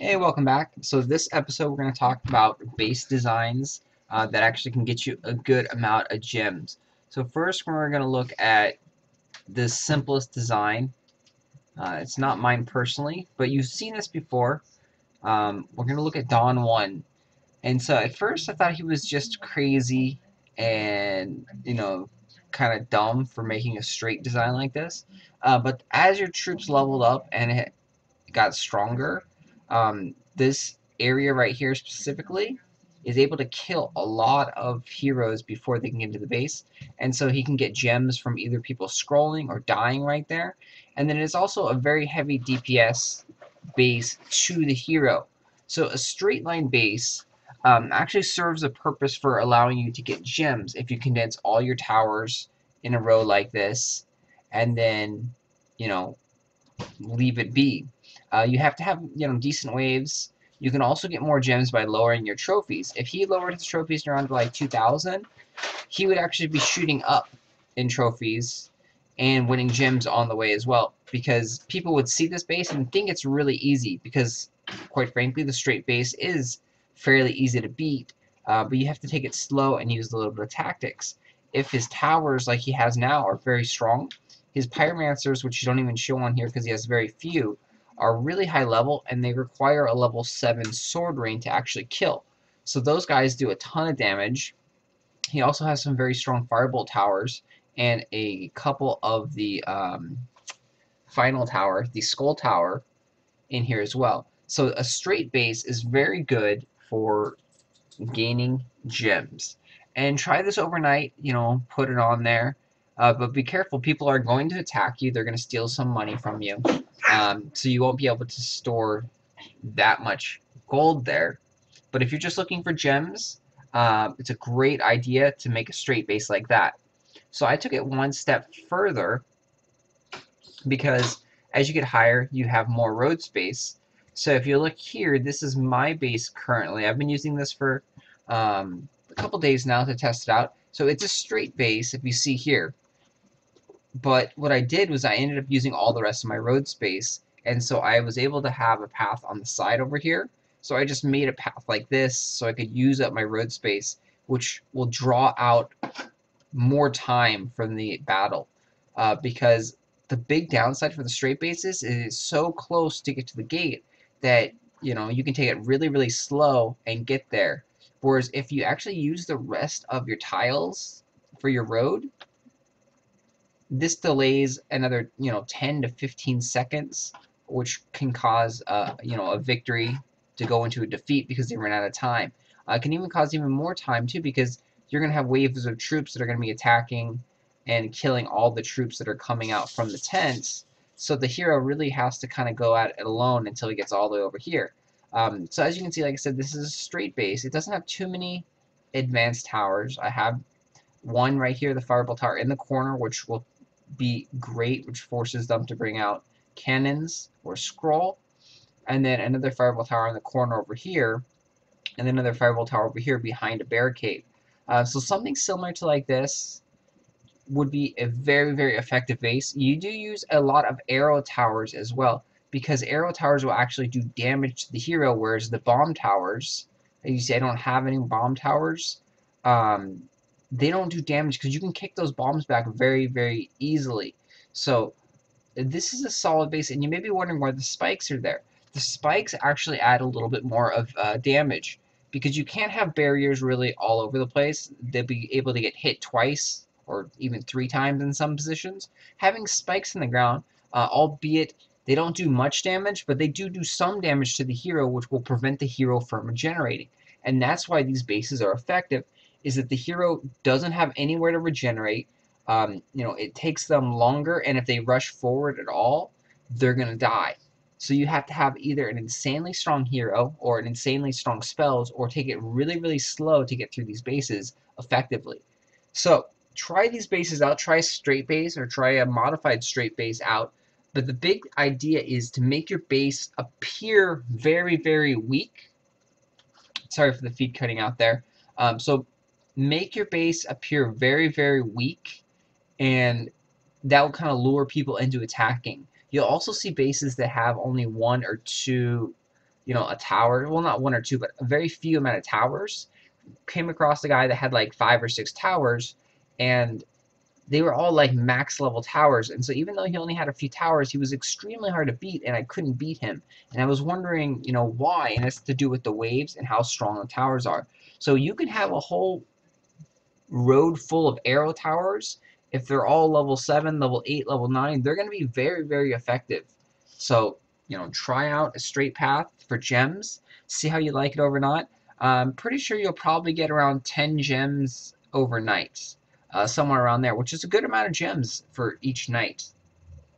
Hey, welcome back. So this episode we're going to talk about base designs that actually can get you a good amount of gems. So first we're going to look at the simplest design. It's not mine personally, but you've seen this before. We're going to look at Dawn 1. And so at first I thought he was just crazy and, kind of dumb for making a straight design like this. But as your troops leveled up and it got stronger, this area right here specifically is able to kill a lot of heroes before they can get into the base, and so he can get gems from either people scrolling or dying right there. And then it's also a very heavy DPS base to the hero. So a straight line base actually serves a purpose for allowing you to get gems if you condense all your towers in a row like this, and then leave it be. You have to have decent waves. You can also get more gems by lowering your trophies. If he lowered his trophies around to like 2,000, he would actually be shooting up in trophies and winning gems on the way as well. Because people would see this base and think it's really easy. Because quite frankly, the straight base is fairly easy to beat. But you have to take it slow and use a little bit of tactics. If his towers, like he has now, are very strong, his pyromancers, which you don't even show on here because he has very few, are really high level, and they require a level 7 sword rain to actually kill. So those guys do a ton of damage. He also has some very strong firebolt towers and a couple of the final tower, the skull tower, in here as well. So a straight base is very good for gaining gems. And try this overnight, put it on there. But be careful, people are going to attack you. They're going to steal some money from you. So you won't be able to store that much gold there. But if you're just looking for gems, it's a great idea to make a straight base like that. So I took it one step further because as you get higher, you have more road space. So if you look here, this is my base currently. I've been using this for a couple days now to test it out. So it's a straight base, if you see here. But what I did was I ended up using all the rest of my road space, and so I was able to have a path on the side over here. So I just made a path like this so I could use up my road space, which will draw out more time from the battle. Because the big downside for the straight bases is it is so close to get to the gate that you can take it really, really slow and get there. Whereas if you actually use the rest of your tiles for your road, this delays another 10 to 15 seconds, which can cause a victory to go into a defeat because they ran out of time. It can even cause even more time too, because you're going to have waves of troops that are going to be attacking and killing all the troops that are coming out from the tents. So the hero really has to kind of go at it alone until he gets all the way over here. So as you can see, like I said, this is a straight base. It doesn't have too many advanced towers. I have one right here, the fireball tower in the corner, which will be great, which forces them to bring out cannons or scroll, and then another fireball tower in the corner over here, and then another fireball tower over here behind a barricade. So something similar to like this would be a very, very effective base. You do use a lot of arrow towers as well, because arrow towers will actually do damage to the hero, whereas the bomb towers, as you see I don't have any bomb towers, they don't do damage because you can kick those bombs back very, very easily. So this is a solid base, and you may be wondering why the spikes are there. The spikes actually add a little bit more of damage, because you can't have barriers really all over the place. They'll be able to get hit twice or even 3 times in some positions. Having spikes in the ground, albeit they don't do much damage, but they do some damage to the hero, which will prevent the hero from regenerating. And that's why these bases are effective, is that the hero doesn't have anywhere to regenerate. It takes them longer, and if they rush forward at all, they're going to die. So you have to have either an insanely strong hero or an insanely strong spells, or take it really, really slow to get through these bases effectively. So try these bases out. Try a straight base or try a modified straight base out. But the big idea is to make your base appear very, very weak. Sorry for the feed cutting out there. So make your base appear very, very weak, and that will kind of lure people into attacking. You'll also see bases that have only 1 or 2 you know, a tower. Well, not one or two, but a very few amount of towers. Came across a guy that had like 5 or 6 towers, and they were all like max level towers. And so even though he only had a few towers, he was extremely hard to beat, and I couldn't beat him. And I was wondering, you know, why? And it's to do with the waves and how strong the towers are. So you can have a whole road full of arrow towers. If they're all level 7, level 8, level 9, they're going to be very, very effective. So, you know, try out a straight path for gems. See how you like it overnight. I'm pretty sure you'll probably get around 10 gems overnight. Somewhere around there, which is a good amount of gems for each night.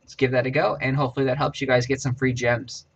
Let's give that a go, and hopefully that helps you guys get some free gems.